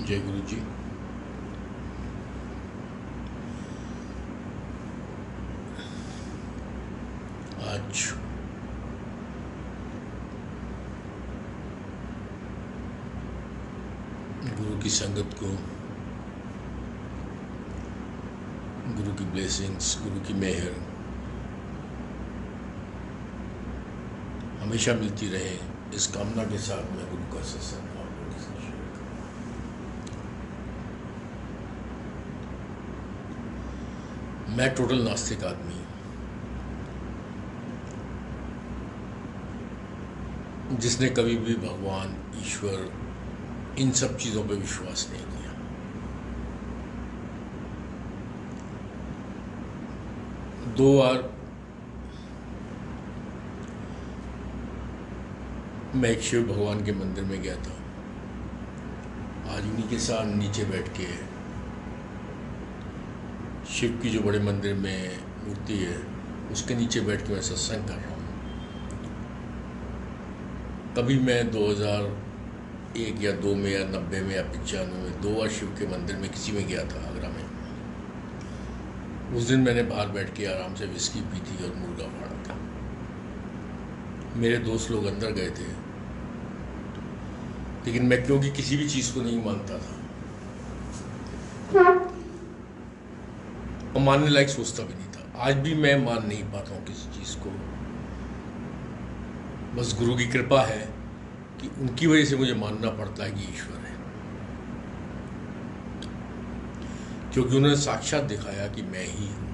जय गुरु जी। आज गुरु की संगत को, गुरु की ब्लेसिंग्स, गुरु की मेहर हमेशा मिलती रहे, इस कामना के साथ मैं गुरु का सत्संग आप लोगों के साथ शेयर करूं। मैं टोटल नास्तिक आदमी, जिसने कभी भी भगवान, ईश्वर, इन सब चीज़ों पर विश्वास नहीं किया। दो बार मैं एक शिव भगवान के मंदिर में गया था। आज उन्हीं के साथ नीचे बैठ के शिव की जो बड़े मंदिर में मूर्ति है, उसके नीचे बैठ के मैं सत्संग कर रहा हूँ। कभी मैं 2001 या 2 में या 90 में या 95 में 2 बार शिव के मंदिर में किसी में गया था, आगरा में। उस दिन मैंने बाहर बैठ के आराम से विस्की पी थी और मुर्गा फाड़ा था। मेरे दोस्त लोग अंदर गए थे, लेकिन मैं क्योंकि किसी भी चीज़ को नहीं मानता था और मानने लायक सोचता भी नहीं था। आज भी मैं मान नहीं पाता हूँ किसी चीज़ को। बस गुरु की कृपा है कि उनकी वजह से मुझे मानना पड़ता है कि ईश्वर है, क्योंकि उन्होंने साक्षात दिखाया कि मैं ही हूँ।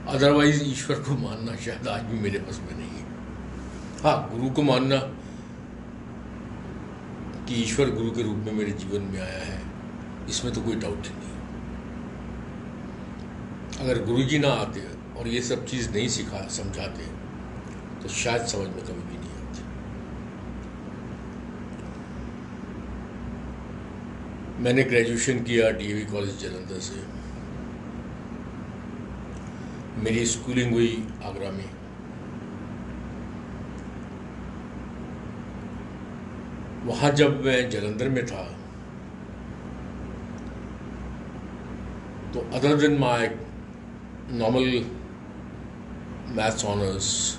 अदरवाइज ईश्वर को मानना शायद आज भी मेरे बस में नहीं है। हाँ, गुरु को मानना कि ईश्वर गुरु के रूप में मेरे जीवन में आया है, इसमें तो कोई डाउट ही नहीं। अगर गुरु जी ना आते और ये सब चीज़ नहीं समझाते तो शायद समझ में कभी भी नहीं आती। मैंने ग्रेजुएशन किया डीएवी कॉलेज जालंधर से। मेरी स्कूलिंग हुई आगरा में। वहाँ जब मैं जालंधर में था तो other than my normal maths honours,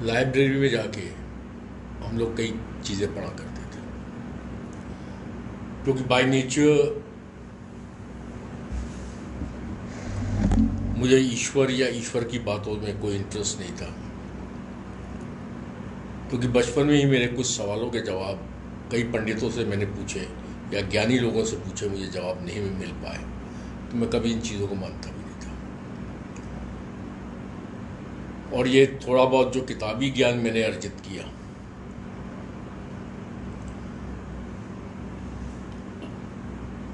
library में जाके हम लोग कई चीज़ें पढ़ा करते थे, क्योंकि बाय नेचर मुझे ईश्वर या ईश्वर की बातों में कोई इंटरेस्ट नहीं था, क्योंकि बचपन में ही मेरे कुछ सवालों के जवाब कई पंडितों से मैंने पूछे या ज्ञानी लोगों से पूछे, मुझे जवाब नहीं मिल पाए, तो मैं कभी इन चीज़ों को मानता भी नहीं था। और ये थोड़ा बहुत जो किताबी ज्ञान मैंने अर्जित किया,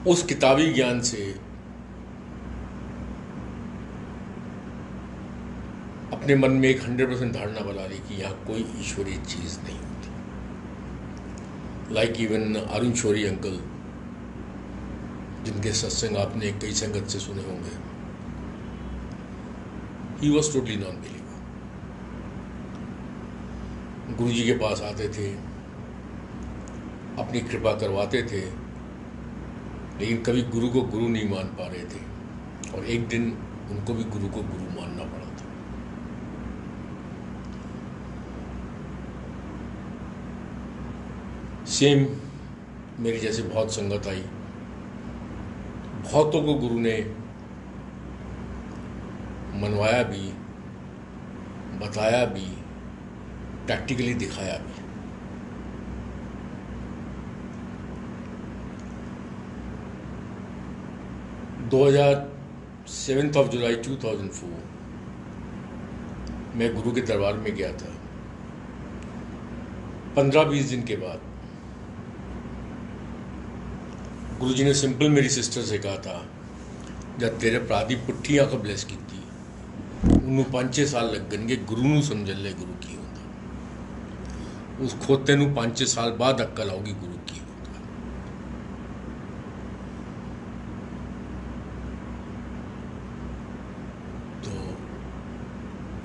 उस किताबी ज्ञान से अपने मन में एक 100% धारणा बना ली कि यहाँ कोई ईश्वरीय चीज़ नहीं होती। Like even Arun Shourie uncle, जिनके सत्संग आपने कई संगत से सुने होंगे, ही was totally non believer. Guru ji के पास आते थे, अपनी कृपा करवाते थे, लेकिन कभी गुरु को गुरु नहीं मान पा रहे थे, और एक दिन उनको भी गुरु को गुरु मानना पड़ा था। सेम मेरी जैसे बहुत संगत आई, बहुतों को गुरु ने मनवाया भी, बताया भी, प्रैक्टिकली दिखाया भी। जुलाई 2004 मैं गुरु के दरबार में गया था। 15-20 दिन के बाद गुरु जी ने सिंपल मेरी सिस्टर से कहा था, जब तेरे प्रादी पुट्ठियां का ब्लेस की थी, उन्होंने 5-6 साल लग गए गुरु नू समझ ले गुरु की होता। उस खोते नू 5-6 साल बाद अक्ल आओगी गुरु की होता। तो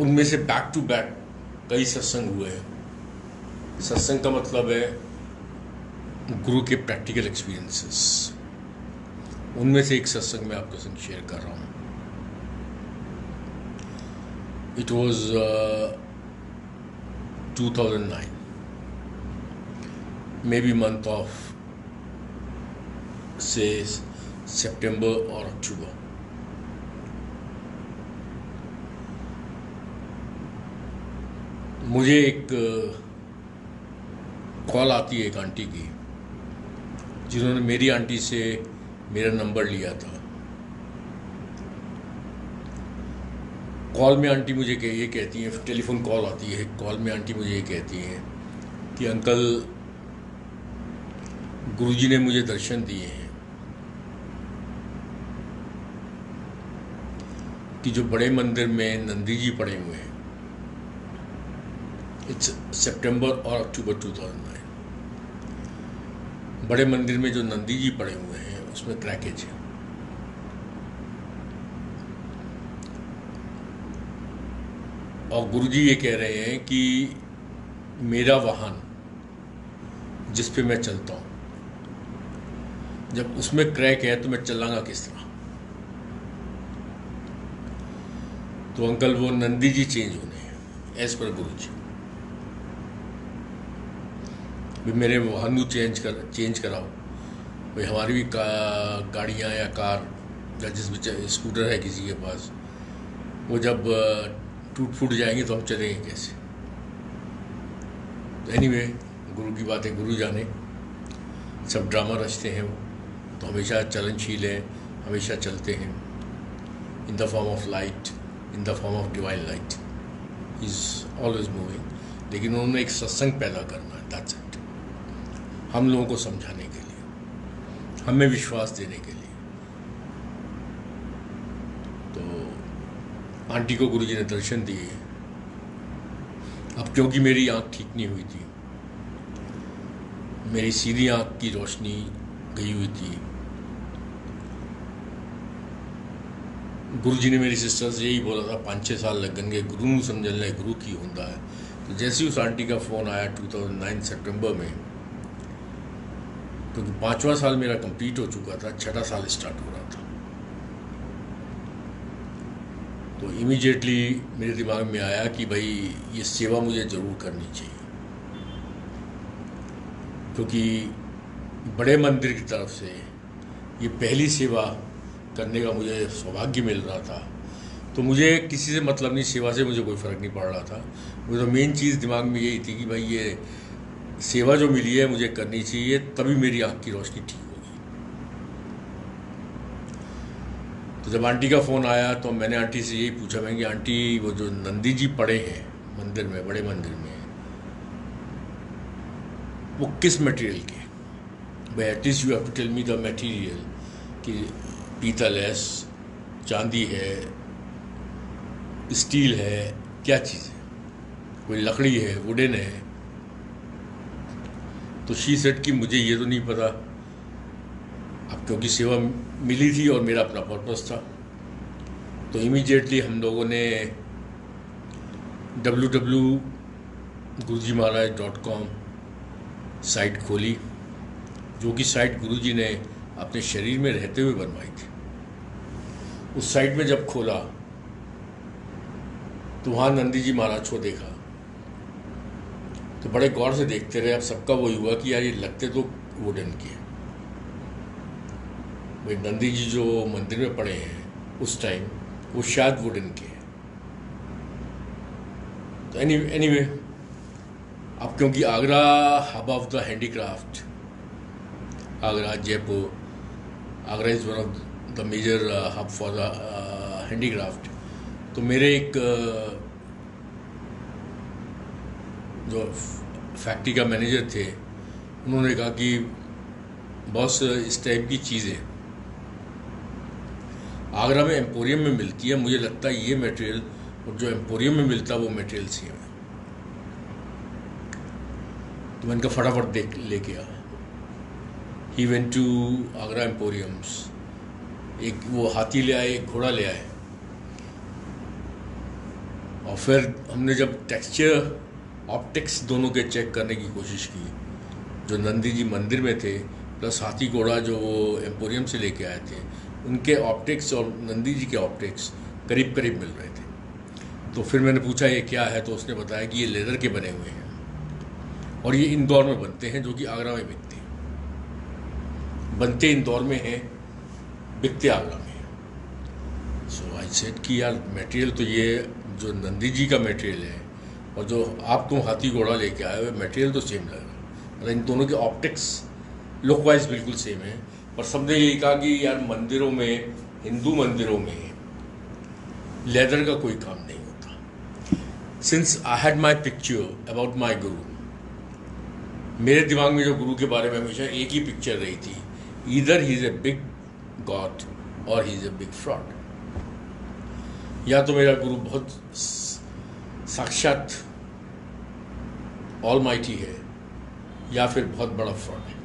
उनमें से बैक टू बैक कई सत्संग हुए हैं। सत्संग का मतलब है गुरु के प्रैक्टिकल एक्सपीरियंसेस, उनमें से एक सत्संग मैं आपके संग शेयर कर रहा हूँ। It was 2009, may be month of से सितंबर और अक्टूबर। मुझे एक कॉल आती है एक आंटी की, जिन्होंने मेरी आंटी से मेरा नंबर लिया था। कॉल में आंटी मुझे ये कहती हैं, टेलीफोन कॉल आती है, कॉल में आंटी मुझे ये कहती हैं कि अंकल, गुरुजी ने मुझे दर्शन दिए हैं कि जो बड़े मंदिर में नंदी जी पड़े हुए हैं, इट्स सितंबर और अक्टूबर 2009, बड़े मंदिर में जो नंदी जी पड़े हुए हैं उसमें क्रैकेज है। और गुरुजी ये कह रहे हैं कि मेरा वाहन जिस पे मैं चलता हूँ, जब उसमें क्रैक है तो मैं चलाऊंगा किस तरह। तो अंकल वो नंदी जी चेंज होने हैं एज पर गुरुजी। भी मेरे वाहन को चेंज कराओ भाई। हमारी भी गाड़ियाँ या कार या जिस स्कूटर है किसी के पास, वो जब टूट फूट जाएंगे तो हम चलेंगे कैसे। तो एनीवे, गुरु की बातें गुरु जाने, सब ड्रामा रचते हैं वो तो हमेशा चलनशील है, हमेशा चलते हैं in the form of light, in the form of divine light, is always moving. लेकिन उन्होंने एक सत्संग पैदा करना है, दैट्स इट, हम लोगों को समझाने के लिए, हमें विश्वास देने के लिए। तो आंटी को गुरुजी ने दर्शन दिए। अब क्योंकि मेरी आंख ठीक नहीं हुई थी, मेरी सीधी आंख की रोशनी गई हुई थी, गुरुजी ने मेरी सिस्टर से यही बोला था 5-6 साल लगेंगे गुरु नूं समझण लई, गुरु की होंदा है। तो जैसे ही उस आंटी का फ़ोन आया 2009 सितंबर में, क्योंकि 5वां साल मेरा कंप्लीट हो चुका था, 6वां साल स्टार्ट हो रहा था, तो इमीडिएटली मेरे दिमाग में आया कि भाई ये सेवा मुझे ज़रूर करनी चाहिए। क्योंकि बड़े मंदिर की तरफ से ये पहली सेवा करने का मुझे सौभाग्य मिल रहा था। तो मुझे किसी से मतलब नहीं, सेवा से मुझे कोई फ़र्क नहीं पड़ रहा था। मुझे तो मेन चीज़ दिमाग में यही थी कि भाई ये सेवा जो मिली है मुझे करनी चाहिए, तभी मेरी आँख की रोशनी ठीक होगी। तो जब आंटी का फ़ोन आया तो मैंने आंटी से यही पूछा, मैं कि आंटी वो जो नंदी जी पड़े हैं मंदिर में, बड़े मंदिर में, वो किस मटेरियल के? भाई at least you have to tell me the material, कि पीतल है, चांदी है, स्टील है, क्या चीज़ है, कोई लकड़ी है, वुडन है। तो शी सेड कि मुझे ये तो नहीं पता। अब क्योंकि सेवा मिली थी और मेरा अपना पर्पस था, तो इमीडिएटली हम लोगों ने www.gurujimaharaj.com साइट खोली, जो कि साइट गुरुजी ने अपने शरीर में रहते हुए बनवाई थी। उस साइट में जब खोला तो वहाँ नंदी जी महाराज को देखा, तो बड़े गौर से देखते रहे। अब सबका वही हुआ कि यार ये लगते तो वुडन के हैं। भाई नंदी जी जो मंदिर में पड़े हैं उस टाइम, वो शायद वुडन के हैं। तो एनीवे, अब क्योंकि Agra hub of the handicraft, Agra, Jaipur, Agra is one of the major hub for the handicraft. तो मेरे एक जो फैक्ट्री का मैनेजर थे, उन्होंने कहा कि बॉस इस टाइप की चीज़ें आगरा में एम्पोरियम में मिलती है, मुझे लगता है ये मटेरियल और जो एम्पोरियम में मिलता है वो मटेरियल सेम है। तो मैं इनका फटाफट देख लेके आया। ही वेंट टू आगरा एम्पोरियम्स, एक वो हाथी ले आए, एक घोड़ा ले आए, और फिर हमने जब टेक्सचर ऑप्टिक्स दोनों के चेक करने की कोशिश की, जो नंदी जी मंदिर में थे प्लस हाथी घोड़ा जो वो एम्पोरियम से लेके आए थे, उनके ऑप्टिक्स और नंदी जी के ऑप्टिक्स करीब करीब मिल रहे थे। तो फिर मैंने पूछा ये क्या है, तो उसने बताया कि ये लेदर के बने हुए हैं और ये इंदौर में बनते हैं, जो कि आगरा में बिकते हैं। बनते इंदौर में हैं, बिकते आगरा में हैं। सो आई सेड कि यार मटेरियल तो ये जो नंदी जी का मटेरियल है और जो आप तुम हाथी घोड़ा लेके आए हुए, मटेरियल तो सेम लग रहा है, मतलब इन दोनों के ऑप्टिक्स लुक वाइज बिल्कुल सेम है। पर सबने यही कहा कि यार मंदिरों में, हिंदू मंदिरों में लेदर का कोई काम नहीं होता। Since I had my picture about my गुरु, मेरे दिमाग में जो गुरु के बारे में हमेशा एक ही पिक्चर रही थी, either he is a big god और he is a big fraud. या तो मेरा गुरु बहुत साक्षात ऑलमाइटी है या फिर बहुत बड़ा फ्रॉड है।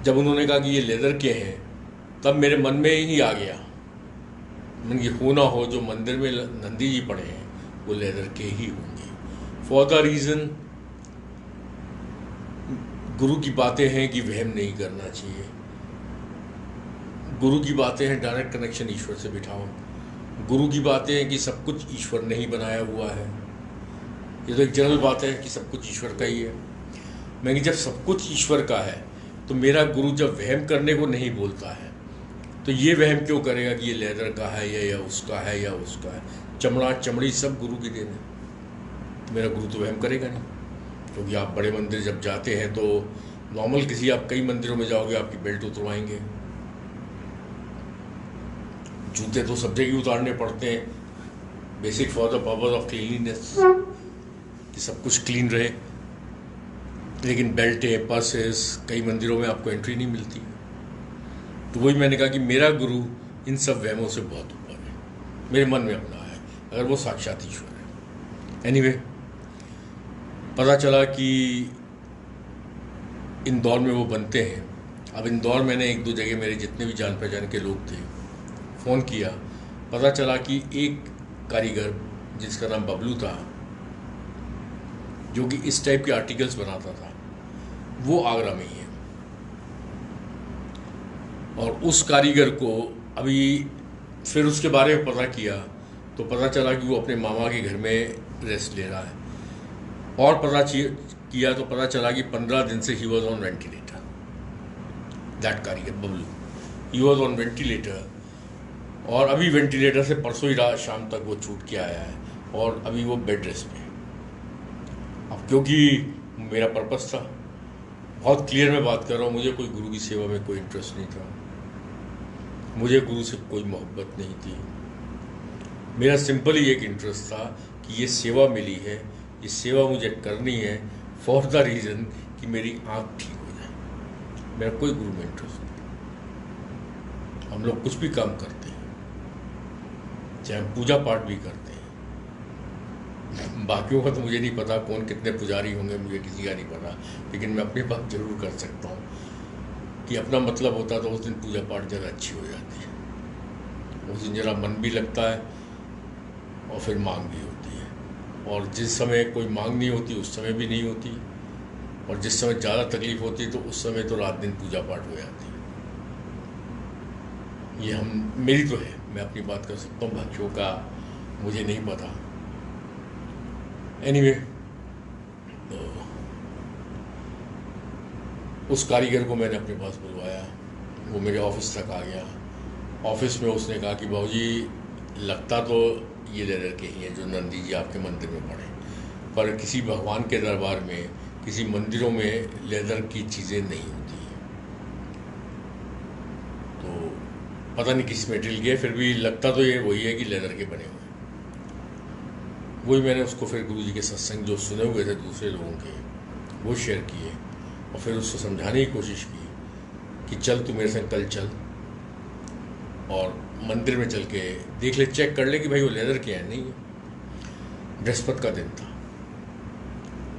जब उन्होंने कहा कि ये लेदर के हैं, तब मेरे मन में ही आ गया, ये हो ना हो जो मंदिर में नंदी जी पड़े हैं वो लेदर के ही होंगे। फॉर द रीज़न, गुरु की बातें हैं कि वहम नहीं करना चाहिए, गुरु की बातें हैं डायरेक्ट कनेक्शन ईश्वर से बिठाओ, गुरु की बातें हैं कि सब कुछ ईश्वर ने ही बनाया हुआ है। ये तो एक जनरल बात है कि सब कुछ ईश्वर का ही है। मैं जब सब कुछ ईश्वर का है तो मेरा गुरु जब वहम करने को नहीं बोलता है तो ये वहम क्यों करेगा कि ये लेदर का है या उसका है या उसका है। चमड़ा चमड़ी सब गुरु की देन है, तो मेरा गुरु तो वहम करेगा नहीं। क्योंकि आप बड़े मंदिर जब जाते हैं तो नॉर्मल किसी, आप कई मंदिरों में जाओगे आपकी बेल्ट उतरवाएंगे, जूते तो सब जगह उतारने पड़ते हैं, basic for the purpose of cleanliness, कि सब कुछ क्लीन रहे। लेकिन बेल्टें, पर्सेस, कई मंदिरों में आपको एंट्री नहीं मिलती। तो वही मैंने कहा कि मेरा गुरु इन सब वहमों से बहुत ऊपर है, मेरे मन में अपना है, अगर वो साक्षात ईश्वर है। एनीवे, पता चला कि इंदौर में वो बनते हैं। अब इंदौर मैंने एक दो जगह, मेरे जितने भी जान पहचान के लोग थे, फ़ोन किया, पता चला कि एक कारीगर जिसका नाम बबलू था, जो कि इस टाइप के आर्टिकल्स बनाता था, वो आगरा में ही है। और उस कारीगर को अभी फिर उसके बारे में पता किया तो पता चला कि वो अपने मामा के घर में रेस्ट ले रहा है। और पता किया तो पता चला कि 15 दिन से he was on ventilator. That कारीगर Bablu, he was on ventilator, और अभी वेंटिलेटर से परसों ही रात शाम तक वो छूट के आया है और अभी वो बेड रेस्ट पे। अब क्योंकि मेरा पर्पस था, बहुत क्लियर मैं बात कर रहा हूँ, मुझे कोई गुरु की सेवा में कोई इंटरेस्ट नहीं था, मुझे गुरु से कोई मोहब्बत नहीं थी। मेरा सिंपल ही एक इंटरेस्ट था कि ये सेवा मिली है, ये सेवा मुझे करनी है फॉर द रीज़न कि मेरी आँख ठीक हो जाए। मेरा कोई गुरु में इंटरेस्ट नहीं। हम लोग कुछ भी काम करते हैं, चाहे हम पूजा पाठ भी करते हैं, बाकियों का तो मुझे नहीं पता, कौन कितने पुजारी होंगे मुझे किसी का नहीं पता, लेकिन मैं अपनी बात जरूर कर सकता हूँ कि अपना मतलब होता तो उस दिन पूजा पाठ ज़रा अच्छी हो जाती है। उस दिन ज़रा मन भी लगता है और फिर मांग भी होती है, और जिस समय कोई मांग नहीं होती उस समय भी नहीं होती, और जिस समय ज़्यादा तकलीफ होती है तो उस समय तो रात दिन पूजा पाठ हो जाती है। ये मेरी तो है, मैं अपनी बात कर सकता हूँ, बाकियों का मुझे नहीं पता। एनीवे, तो उस कारीगर को मैंने अपने पास बुलवाया, वो मेरे ऑफिस तक आ गया। ऑफिस में उसने कहा कि बाबूजी लगता तो ये लेदर के ही हैं जो नंदी जी आपके मंदिर में पड़े, पर किसी भगवान के दरबार में, किसी मंदिरों में लेदर की चीज़ें नहीं होती हैं। तो पता नहीं किस मेटेरियल के, फिर भी लगता तो ये वही है कि लेदर के बने हुए। वही मैंने उसको फिर गुरु जी के सत्संग जो सुने हुए थे दूसरे लोगों के, वो शेयर किए, और फिर उसको समझाने की कोशिश की कि चल तू मेरे संग कल चल और मंदिर में चल के देख ले, चेक कर ले कि भाई वो लेदर के हैं नहीं है। बृहस्पति का दिन था,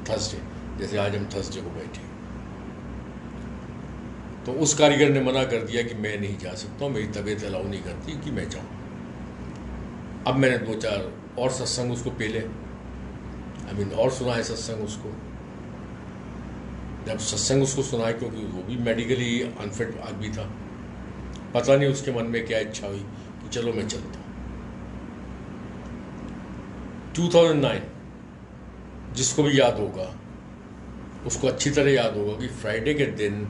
थर्सडे, जैसे आज हम थर्सडे को बैठे। तो उस कारीगर ने मना कर दिया कि मैं नहीं जा सकता हूँ, मेरी तबीयत अलाउ नहीं करती कि मैं जाऊँ। अब मैंने 2-4 और सत्संग उसको पेले, और सुना है सत्संग उसको। जब सत्संग उसको सुना है, क्योंकि वो भी मेडिकली अनफिट आदमी था, पता नहीं उसके मन में क्या इच्छा हुई कि चलो मैं चलता हूँ। 2009, जिसको भी याद होगा उसको अच्छी तरह याद होगा कि फ्राइडे के दिन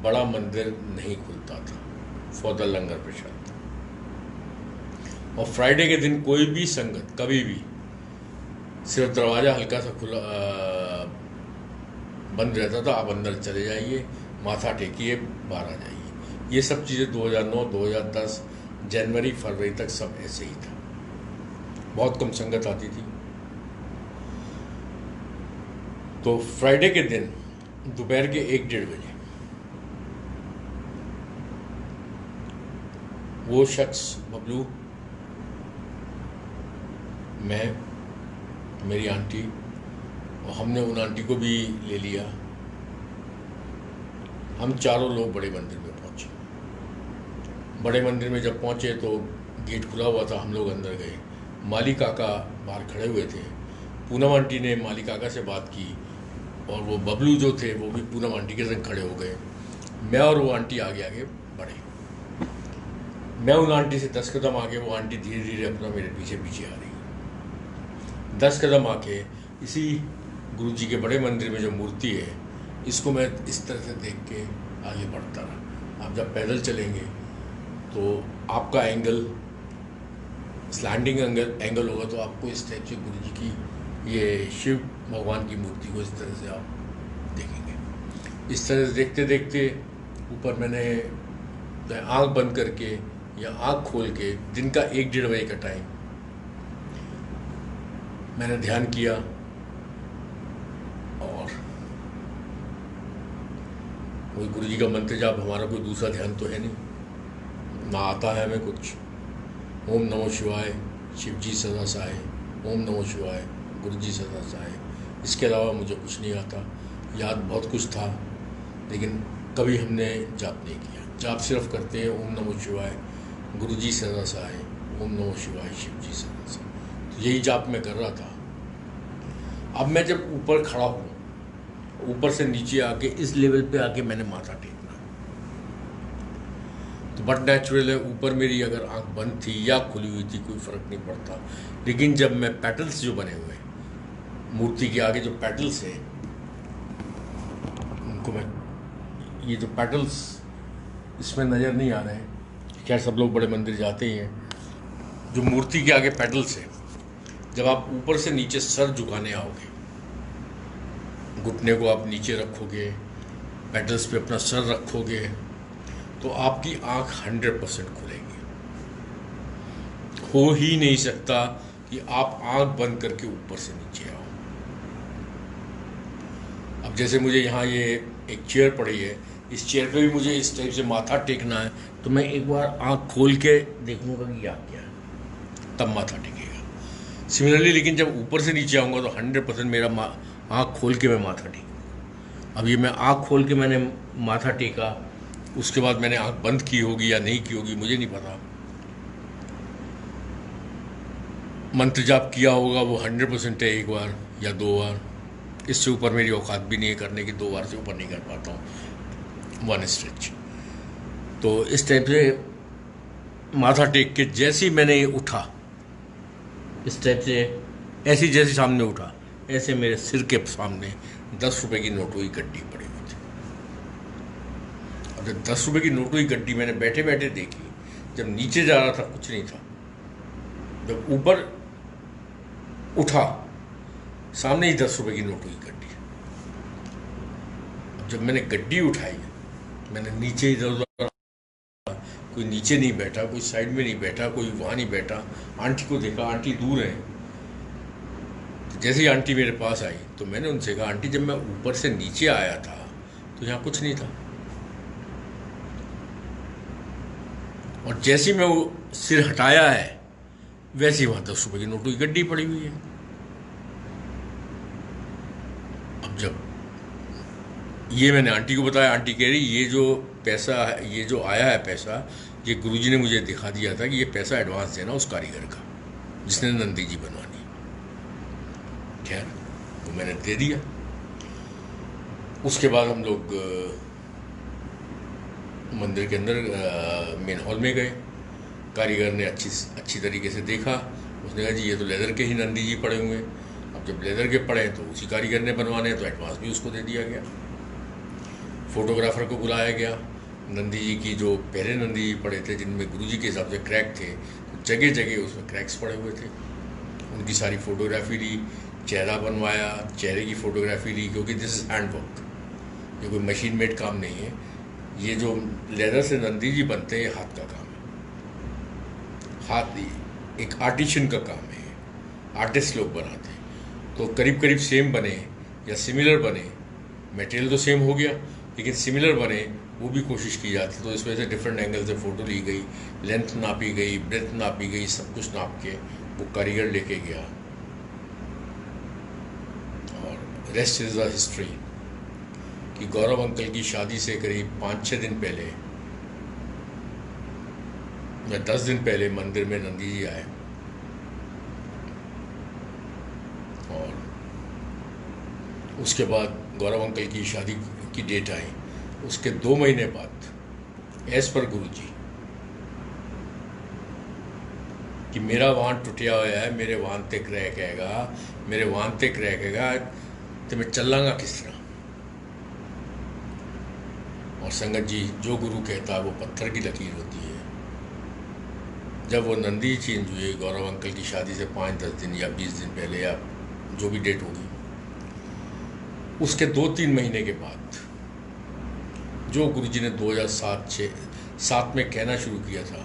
बड़ा मंदिर नहीं खुलता था फॉर द लंगर प्रसाद, और फ्राइडे के दिन कोई भी संगत कभी भी सिर्फ दरवाज़ा हल्का सा खुला बंद रहता था, आप अंदर चले जाइए, माथा टेकिए, बाहर आ जाइए। ये सब चीज़ें 2009, 2010 जनवरी फरवरी तक सब ऐसे ही था। बहुत कम संगत आती थी। तो फ्राइडे के दिन दोपहर के 1-1:30 बजे वो शख्स, बबलू, मैं, मेरी आंटी, और हमने उन आंटी को भी ले लिया, हम चारों लोग बड़े मंदिर में पहुंचे। बड़े मंदिर में जब पहुंचे तो गेट खुला हुआ था, हम लोग अंदर गए। माली काका बाहर खड़े हुए थे। पूनम आंटी ने माली काका से बात की, और वो बबलू जो थे वो भी पूनम आंटी के संग खड़े हो गए। मैं और वो आंटी आगे आगे बढ़े। मैं उन आंटी से 10 कदम आगे, वो आंटी धीरे धीरे अपना मेरे पीछे पीछे आ रही। 10 कदम आके इसी गुरुजी के बड़े मंदिर में जो मूर्ति है, इसको मैं इस तरह से देख के आगे बढ़ता रहा। आप जब पैदल चलेंगे तो आपका एंगल स्लैंडिंग एंगल होगा, तो आपको इस टाइप से गुरुजी की, ये शिव भगवान की मूर्ति को इस तरह से आप देखेंगे। इस तरह से देखते देखते ऊपर मैंने आंख बंद करके या आंख खोल के, दिन का 1-1:30 बजे का टाइम, मैंने ध्यान किया। और कोई गुरुजी का मंत्र जाप, हमारा कोई दूसरा ध्यान तो है नहीं, ना आता है हमें कुछ। ओम नमो शिवाय, शिव जी सदा सहाय, ओम नमो शिवाय, गुरु जी सदा सहाय। इसके अलावा मुझे कुछ नहीं आता। याद बहुत कुछ था, लेकिन कभी हमने जाप नहीं किया। जाप सिर्फ करते हैं ओम नमो शिवाय, गुरु जी सदा सहाय, ओम नमो शिवाय, शिव जी सदा सहाय। तो यही जाप मैं कर रहा था। अब मैं जब ऊपर खड़ा हूँ, ऊपर से नीचे आके इस लेवल पे आके मैंने माथा टेकना, तो बट नेचुरल है, ऊपर मेरी अगर आंख बंद थी या खुली हुई थी कोई फ़र्क नहीं पड़ता। लेकिन जब मैं पेटल्स जो बने हुए मूर्ति के आगे, जो पेटल्स हैं उनको मैं, ये जो पेटल्स इसमें नज़र नहीं आ रहे हैं, क्या सब लोग बड़े मंदिर जाते ही हैं, जो मूर्ति के आगे पेटल्स है, जब आप ऊपर से नीचे सर झुकाने आओगे, घुटने को आप नीचे रखोगे, पेटल्स पे अपना सर रखोगे, तो आपकी आंख 100% खुलेगी। हो ही नहीं सकता कि आप आंख बंद करके ऊपर से नीचे आओ। अब जैसे मुझे यहाँ ये एक चेयर पड़ी है, इस चेयर पे भी मुझे इस टाइप से माथा टेकना है, तो मैं एक बार आंख खोल के देखूंगा कि क्या क्या है, तब माथा टेकेगा। सिमिलरली, लेकिन जब ऊपर से नीचे आऊँगा तो 100% मेरा आँख खोल के मैं माथा टेकूँगा। अब ये मैं आँख खोल के मैंने माथा टेका, उसके बाद मैंने आँख बंद की होगी या नहीं की होगी मुझे नहीं पता। मंत्र जाप किया होगा वो 100% है, एक बार या 2 बार, इससे ऊपर मेरी औकात भी नहीं है करने की। 2 बार से ऊपर नहीं कर पाता हूँ 1 स्ट्रेच। तो इस टाइप से माथा टेक के जैसे ही मैंने उठा, इस टाइप से ऐसी जैसे सामने उठा, ऐसे मेरे सिर के सामने 10 रुपए की नोटों की गड्डी पड़ी हुई थी। और जब 10 रुपए की नोटों की गड्डी मैंने बैठे बैठे देखी, जब नीचे जा रहा था कुछ नहीं था, जब ऊपर उठा सामने ही 10 रुपए की नोटों की गड्डी। जब मैंने गड्डी उठाई, मैंने नीचे इधर उधर, कोई नीचे नहीं बैठा, कोई साइड में नहीं बैठा, कोई वहाँ नहीं बैठा। आंटी को देखा, आंटी दूर है। तो जैसे ही आंटी मेरे पास आई तो मैंने उनसे कहा, आंटी जब मैं ऊपर से नीचे आया था तो यहाँ कुछ नहीं था, और जैसे ही मैं वो सिर हटाया है वैसे ही वहाँ 10 रुपए की नोटों की गड्डी पड़ी हुई है। अब जब ये मैंने आंटी को बताया, आंटी कह रही ये जो पैसा है, ये जो आया है पैसा, ये गुरुजी ने मुझे दिखा दिया था कि ये पैसा एडवांस देना उस कारीगर का जिसने नंदी जी बनवानी। खैर वो मैंने दे दिया। उसके बाद हम लोग मंदिर के अंदर मेन हॉल में गए। कारीगर ने अच्छी तरीके से देखा। उसने कहा जी ये तो लेदर के ही नंदी जी पड़े हुए हैं, अब जब लेदर के पड़े तो उसी कारीगर ने बनवाने हैं, तो एडवांस भी उसको दे दिया गया। फोटोग्राफर को बुलाया गया। नंदी जी की जो पहले नंदी जी पड़े थे जिनमें गुरु जी के हिसाब से क्रैक थे, तो जगह जगह उसमें क्रैक्स पड़े हुए थे, उनकी सारी फोटोग्राफी ली। चेहरा बनवाया, चेहरे की फोटोग्राफी ली, क्योंकि दिस इज़ हैंड वर्क, ये कोई मशीन मेड काम नहीं है। ये जो लेदर से नंदी जी बनते हैं हाथ का काम है, हाथ एक आर्टिशियन का काम है, आर्टिस्ट लोग बनाते हैं। तो करीब करीब सेम बने या सिमिलर बने, मटेरियल तो सेम हो गया लेकिन सिमिलर बने, वो भी कोशिश की जाती। तो इस वजह से डिफरेंट एंगल से फ़ोटो ली गई, लेंथ नापी गई, ब्रेथ नापी गई, सब कुछ नाप के वो कारीगर लेके गया। और रेस्ट इज़ द हिस्ट्री कि गौरव अंकल की शादी से करीब 5-6 दिन पहले या 10 दिन पहले मंदिर में नंदी जी आए, और उसके बाद गौरव अंकल की शादी की डेट आई। उसके 2 महीने बाद एज पर गुरु जी कि मेरा वाहन टुटिया हुआ है, मेरे वाहन ते क्रैक हैगा, मेरे वाहन ते क्रैक हैगा, तो मैं चलांगा किस तरह। और संगत जी, जो गुरु कहता है वो पत्थर की लकीर होती है। जब वो नंदी चेंज हुए गौरव अंकल की शादी से 5-10 दिन या 20 दिन पहले, या जो भी डेट होगी, उसके 2-3 महीने के बाद जो गुरुजी ने 2007 में कहना शुरू किया था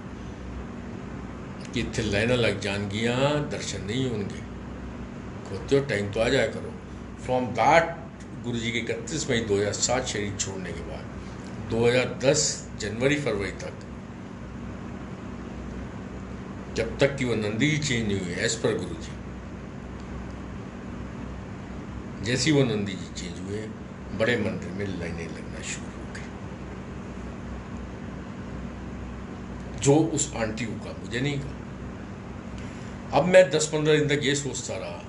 कि इतने लाइना लग जाएंगियाँ, दर्शन नहीं होंगे, खोते हो टाइम तो आ जाया करो। फ्रॉम दैट गुरुजी के 31 मई 2007 शरीर छोड़ने के बाद 2010 जनवरी-फरवरी तक, जब तक कि वो नंदी जी चेंज हुए एज पर गुरुजी, जैसी वो नंदी जी चेंज हुए, बड़े मंदिर में लाइनें लगना शुरू हो गई। जो उस आंटी को कहा, मुझे नहीं कहा। अब मैं 10-15 दिन तक ये सोचता रहा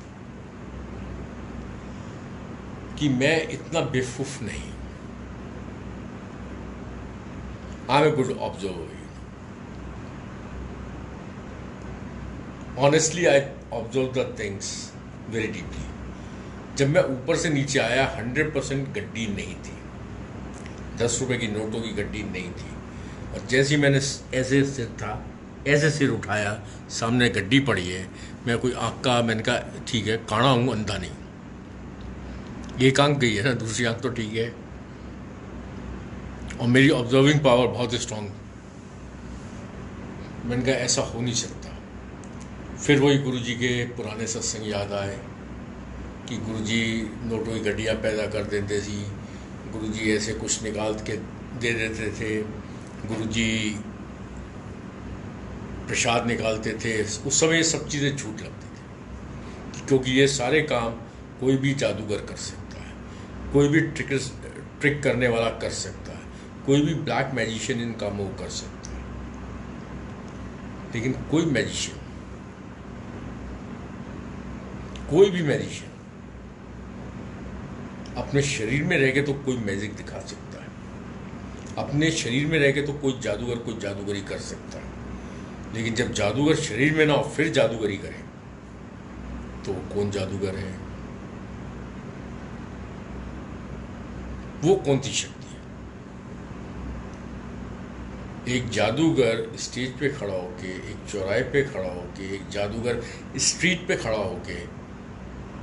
कि मैं इतना बेवकूफ नहीं। I am a good observer. Honestly I observe the things very deeply. जब मैं ऊपर से नीचे आया, 100% गड्डी नहीं थी, 10 रुपए की नोटों की गड्डी नहीं थी। और जैसे ही मैंने ऐसे सिर था, ऐसे सिर उठाया, सामने गड्डी पड़ी है, मैं कोई आँख का, मैंने कहा ठीक है, काना हूँ, अंधा नहीं। एक आँख गई है ना, दूसरी आँख तो ठीक है। और मेरी ऑब्जर्विंग पावर बहुत स्ट्रांग। मैंने कहा ऐसा हो नहीं सकता। फिर वही गुरुजी के पुराने सत्संग याद आए कि गुरुजी नोटों की गड्डियाँ पैदा कर देते थे, गुरुजी ऐसे कुछ निकाल के दे देते थे, गुरुजी प्रसाद निकालते थे। उस समय ये सब चीज़ें झूठ लगती थी, क्योंकि ये सारे काम कोई भी जादूगर कर सकता है, कोई भी ट्रिक करने वाला कर सकता है, कोई भी ब्लैक मैजिशियन इन कामों को कर सकता है। लेकिन कोई मैजिशियन, कोई भी मैजिशियन अपने शरीर में रह के तो कोई मैजिक दिखा सकता है, अपने शरीर में रह के तो कोई जादूगर कोई जादूगरी कर सकता है। लेकिन जब जादूगर शरीर में ना हो फिर जादूगरी करे, तो कौन जादूगर है? वो कौन सी शक्ति है? एक जादूगर स्टेज पे खड़ा होके, एक चौराहे पे खड़ा होके, एक जादूगर स्ट्रीट पे खड़ा होके,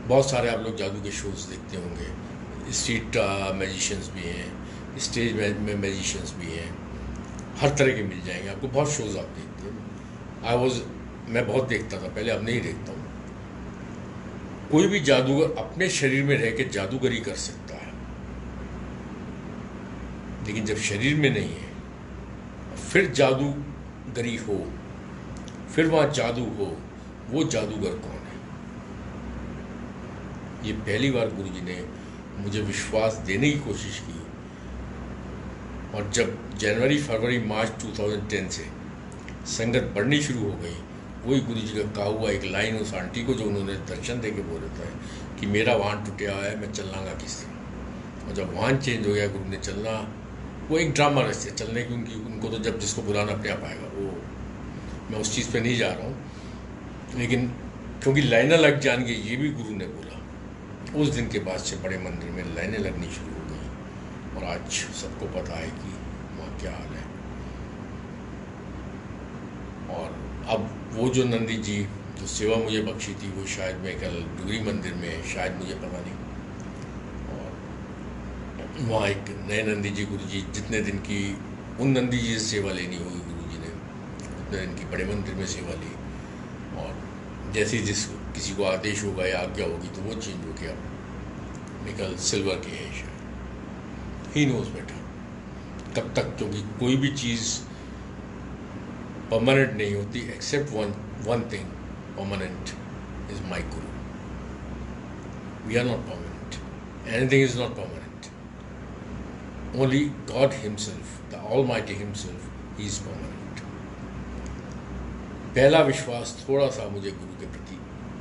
बहुत सारे आप लोग जादू के शोज देखते होंगे, स्ट्रीट मैजिशियंस भी हैं, स्टेज में मैजिशियंस भी हैं, हर तरह के मिल जाएंगे आपको, बहुत शोज आप देखते हैं। मैं बहुत देखता था पहले, अब नहीं देखता हूँ। कोई भी जादूगर अपने शरीर में रह के जादूगरी कर सकता है, लेकिन जब शरीर में नहीं है फिर जादूगरी हो, फिर वहाँ जादू हो, वो जादूगर कौन है? ये पहली बार गुरुजी ने मुझे विश्वास देने की कोशिश की। और जब जनवरी, फरवरी, मार्च 2010 से संगत बढ़नी शुरू हो गई, वही गुरु जी का कहा हुआ एक लाइन उस आंटी को जो उन्होंने दर्शन दे के बोला था कि मेरा वाहन टूटा हुआ है, मैं चलना किस तरह। और जब वाहन चेंज हो गया, गुरु ने चलना, वो एक ड्रामा रचते चलने की, उनको तो जब जिसको बुलाना अपने आप आएगा। वो मैं उस चीज़ पे नहीं जा रहा हूँ, लेकिन क्योंकि लाइनें लग जाएंगी, ये भी गुरु ने बोला। उस दिन के बाद से बड़े मंदिर में लाइनें लगनी शुरू हो गई, और आज सबको पता है कि वहाँ क्या हाल है। और अब वो जो नंदी जी जो सेवा मुझे बख्शी थी, वो शायद मैं कल डूरी मंदिर में है, शायद, मुझे पता नहीं। और वहाँ एक नए नंदी जी गुरु जी, जितने दिन की उन नंदी जी से सेवा लेनी होगी गुरु जी ने, उतने दिन की बड़े मंदिर में सेवा ली। और जैसे जिस किसी को आदेश होगा या आज्ञा होगी तो वो चेंज हो गया, निकल सिल्वर के हैं शायद, ही नोज बेटा। तब तक क्योंकि कोई भी चीज़ परमानेंट नहीं होती, except one thing permanent is my guru. We are not permanent, anything is not permanent, only God himself, the almighty himself, he is permanent. पहला विश्वास थोड़ा सा मुझे गुरु के प्रति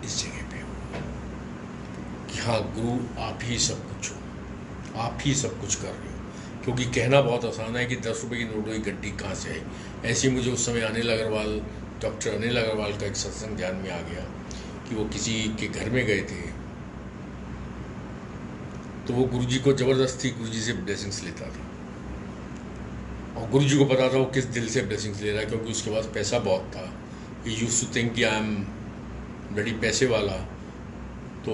इस जगह पे हो कि हाँ, गुरु आप ही सब कुछ हो, आप ही सब कुछ कर रहे हो। क्योंकि कहना बहुत आसान है कि 10 रुपये की नोटों की गड्डी कहाँ से आई। ऐसे ही मुझे उस समय अनिल अग्रवाल, डॉक्टर अनिल अग्रवाल का एक सत्संग ध्यान में आ गया कि वो किसी के घर में गए थे, तो वो गुरुजी को ज़बरदस्ती गुरुजी से ब्लेसिंग्स लेता था, और गुरुजी को पता था वो किस दिल से ब्लेसिंग्स ले रहा है, क्योंकि उसके पास पैसा बहुत था। ही यूज्ड टू थिंक कि आई एम बड़ी पैसे वाला, तो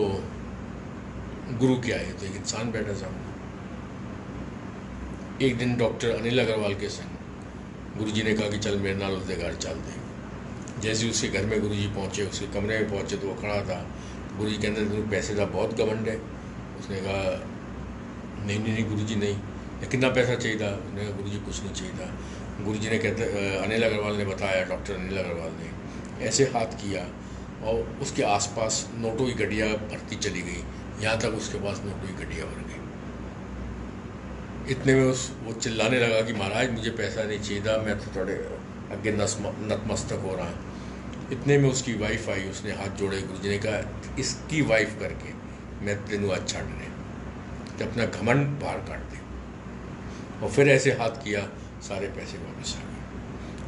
गुरु क्या है, तो एक इंसान बैठा सामने। एक दिन डॉक्टर अनिल अग्रवाल के संग गुरुजी ने कहा कि चल मेरे नाल उसके घर चल दे। जैसे उसके घर में गुरुजी पहुँचे, उसके कमरे में पहुँचे तो वो खड़ा था। गुरुजी के अंदर तेरे पैसे का बहुत घमंड है। उसने कहा नहीं नहीं नहीं गुरुजी नहीं। कितना पैसा चाहिए था? उसने कहा गुरुजी कुछ नहीं चाहिए था। गुरुजी ने अनिल अग्रवाल ने बताया, डॉक्टर अनिल अग्रवाल ने ऐसे हाथ किया और उसके आसपास नोटों की गड्डियाँ भरती चली गई, यहाँ तक उसके पास नोटों की गड्डियाँ भर गई। इतने में वो चिल्लाने लगा कि महाराज मुझे पैसा नहीं चाहिए था, मैं तो थोड़े अगे नतमस्तक हो रहा है। इतने में उसकी वाइफ आई, उसने हाथ जोड़े। गुरुजी ने कहा इसकी वाइफ करके मैं तेनू आज छाड़ रहे, तो अपना घमंड बाहर काट दे। और फिर ऐसे हाथ किया, सारे पैसे वापस आ गए।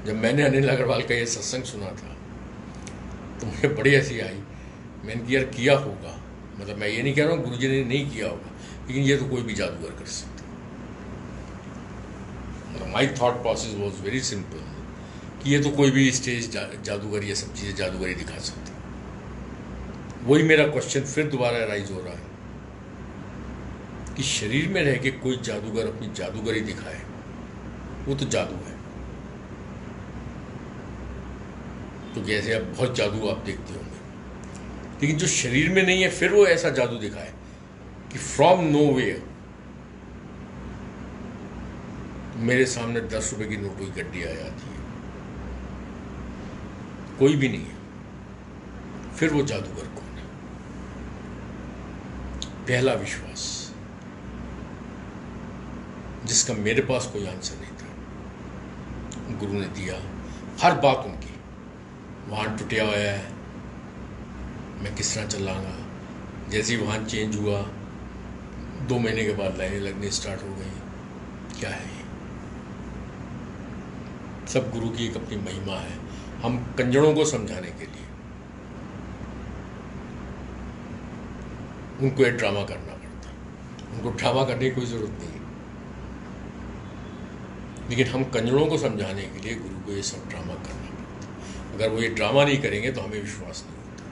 जब मैंने अनिल अग्रवाल का ये सत्संग सुना था तो मुझे बड़ी हंसी आई। मैंने कि यार किया होगा, मतलब मैं ये नहीं कह रहा हूँ गुरुजी ने नहीं किया होगा, लेकिन ये तो कोई भी जादूगर कर सकता। My thought process was very simple कि ये तो कोई भी स्टेज जादूगर, ये सब चीज़ें जादूगरी दिखा सकते। वही मेरा क्वेश्चन फिर दोबारा राइज हो रहा है कि शरीर में रह के कोई जादूगर अपनी जादूगरी दिखाए, वो तो जादू है। तो जैसे अब बहुत जादू आप देखते होंगे, लेकिन जो शरीर में नहीं है फिर वो ऐसा जादू दिखाए कि फ्रॉम नो वेयर मेरे सामने 10 रुपए की नोटों की गड्डी आ जाती है, कोई भी नहीं है, फिर वो जादूगर कौन है? पहला विश्वास जिसका मेरे पास कोई आंसर नहीं था, गुरु ने दिया। हर बात उनकी, वाहन टूटा हुआ है, मैं किस तरह चलाऊंगा। जैसे ही वाहन चेंज हुआ, 2 महीने के बाद लाइनें लगनी स्टार्ट हो गई। क्या है? सब गुरु की एक अपनी महिमा है। हम कंजड़ों को समझाने के लिए उनको एक ड्रामा करना पड़ता है। उनको ड्रामा करने की कोई ज़रूरत नहीं है, लेकिन हम कंजड़ों को समझाने के लिए गुरु को ये सब ड्रामा करना पड़ता है। अगर वो ये ड्रामा नहीं करेंगे तो हमें विश्वास नहीं होता।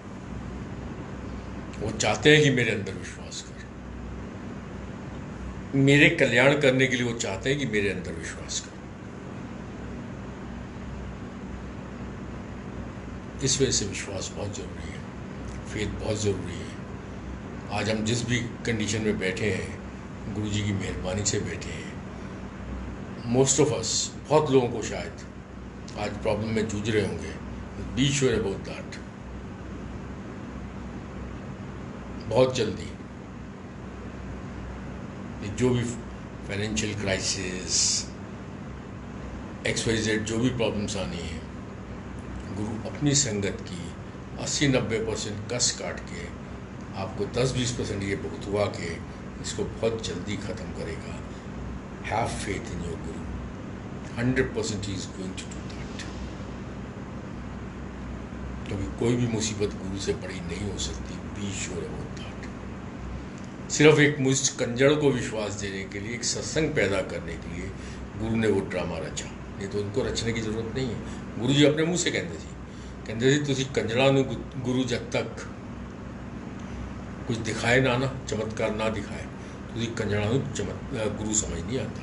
वो चाहते हैं कि मेरे अंदर विश्वास कर, मेरे कल्याण करने के लिए वो चाहते हैं कि मेरे अंदर विश्वास कर। इस वजह से विश्वास बहुत ज़रूरी है, फेथ बहुत ज़रूरी है। आज हम जिस भी कंडीशन में बैठे हैं, गुरु जी की मेहरबानी से बैठे हैं। मोस्ट ऑफ अस, बहुत लोगों को शायद आज प्रॉब्लम में जूझ रहे होंगे। बी श्योर अबाउट दैट, बहुत जल्दी जो भी फाइनेंशियल क्राइसिस, XYZ जो भी प्रॉब्लम्स आनी है, गुरु अपनी संगत की 80-90% कस काट के आपको 10-20% ये भुगतवा के इसको बहुत जल्दी ख़त्म करेगा। Have faith in your guru, 100% he is going to do that. कभी कोई भी मुसीबत गुरु से बड़ी नहीं हो सकती, बी श्योर अबाउट दैट। सिर्फ एक मुझ कंजड़ को विश्वास देने के लिए, एक सत्संग पैदा करने के लिए गुरु ने वो ड्रामा रचा, नहीं तो उनको रचने की ज़रूरत नहीं है। गुरु जी अपने मुँह से कहते सी तुसी कंजड़ा नूं गुरु जब तक कुछ दिखाए ना चमत्कार ना दिखाए तुसी कंजड़ा नूं गुरु समझ नहीं आता।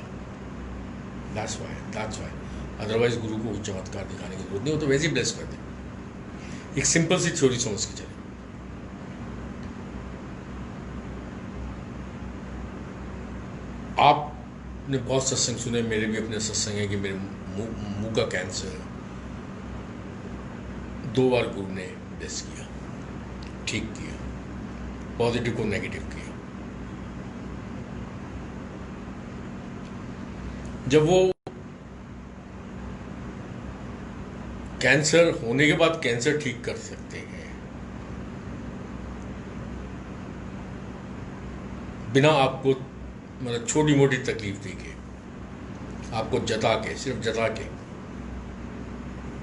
दैट्स वाई अदरवाइज गुरु को चमत्कार दिखाने की जरूरत नहीं, वो तो वैसे ही ब्लेस कर दे। एक सिंपल सी थ्योरी समझ के चले, आपने बहुत सत्संग सुने, मेरे भी अपने सत्संग है कि मेरे मुंह का कैंसर 2 बार गुरु ने ब्लेस किया, ठीक किया, पॉजिटिव को नेगेटिव किया। जब वो कैंसर होने के बाद कैंसर ठीक कर सकते हैं बिना आपको मतलब छोटी मोटी तकलीफ दी के, आपको जता के, सिर्फ जता के।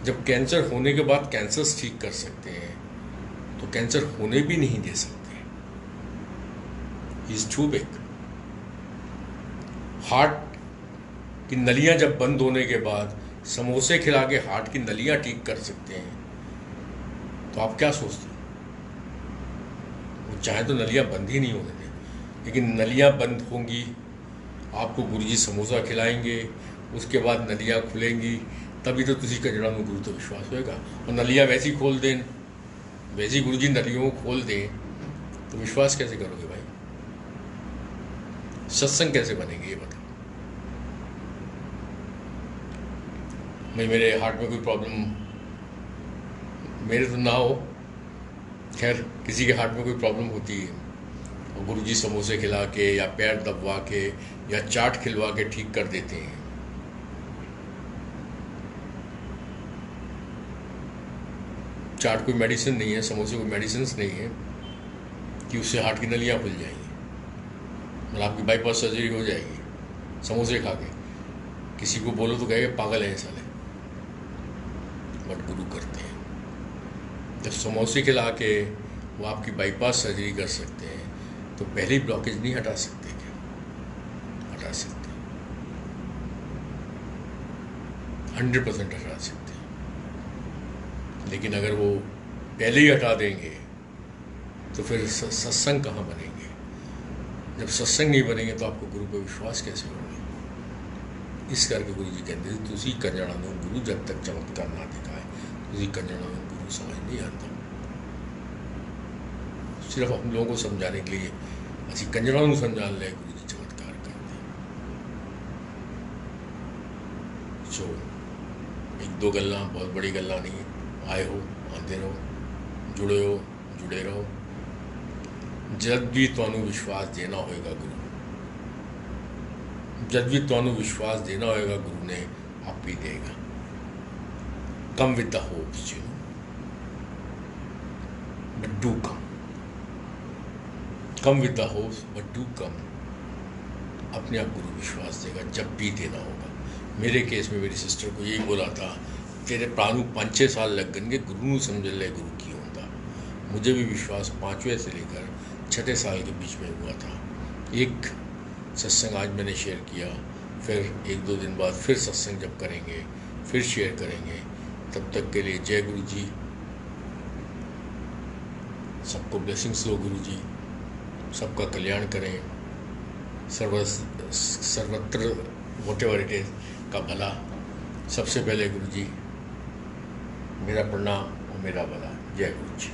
जब कैंसर होने के बाद कैंसर्स ठीक कर सकते हैं तो कैंसर होने भी नहीं दे सकते। Is to big. हार्ट की नलियां जब बंद होने के बाद समोसे खिला के हार्ट की नलियां ठीक कर सकते हैं तो आप क्या सोचते हैं? वो चाहे तो नलियां बंद ही नहीं होने दें, लेकिन नलियां बंद होंगी, आपको गुरुजी समोसा खिलाएंगे, उसके बाद नलियां खुलेंगी, तभी तो तुसी कंजड़ा में गुरु तो विश्वास होएगा। और नलियां वैसी खोल दें, वैसी गुरुजी नलियों को खोल दें तो विश्वास कैसे करोगे भाई? सत्संग कैसे बनेंगे ये बताओ। भाई मेरे हार्ट में कोई प्रॉब्लम, मेरे तो ना हो, खैर किसी के हार्ट में कोई प्रॉब्लम होती है और गुरुजी समोसे खिला के या पैर दबवा के या चाट खिलवा के ठीक कर देते हैं। चाट कोई मेडिसिन नहीं है, समोसे कोई मेडिसिन नहीं है कि उससे हार्ट की नलियां खुल जाएंगी, मतलब आपकी बाईपास सर्जरी हो जाएगी समोसे खा के। किसी को बोलो तो कहेगा पागल है साले, बट गुरु करते हैं। जब समोसे खिला के वो आपकी बाईपास सर्जरी कर सकते हैं तो पहले ब्लॉकेज नहीं हटा सकते क्या? हटा सकते, 100% हटा सकते। लेकिन अगर वो पहले ही हटा देंगे तो फिर सत्संग कहाँ बनेंगे? जब सत्संग नहीं बनेंगे तो आपको गुरु पर विश्वास कैसे होगा? इस करके गुरु जी कहते थे तुसी कंजड़ा नूं गुरु जब तक चमत्कार ना दिखाए तुसी कंजड़ा नूं गुरु समझ नहीं आता। सिर्फ हम लोगों को समझाने के लिए असी कंजड़ा नूं समझा ले गुरु जी चमत्कार करते। सो 1-2 गल्लां, बहुत बड़ी गल्लां नहीं, आए हो आते रहो, जुड़े रहो। जब भी तुहानू विश्वास देना होएगा गुरु, जब भी तुहानू विश्वास देना होएगा गुरु ने आप ही देगा। Come with the hopes you know, but do come with the hopes but do come. अपने आप गुरु विश्वास देगा जब भी देना होगा। मेरे केस में मेरी सिस्टर को यही बोला था, तेरे प्राणु 5-6 साल लग गए गुरु नूं समझ ले गुरु की होता। मुझे भी विश्वास 5वें से लेकर 6ठे साल के बीच में हुआ था। एक सत्संग आज मैंने शेयर किया, फिर 1-2 दिन बाद फिर सत्संग जब करेंगे फिर शेयर करेंगे। तब तक के लिए जय गुरु जी, सबको ब्लेसिंग्स दो गुरु जी, सबका कल्याण करें, सर्वत्र व्हाटएवर इट इज का भला। सबसे पहले गुरु जी मेरा प्रणाम और मेरा भला। जय गुरु जी।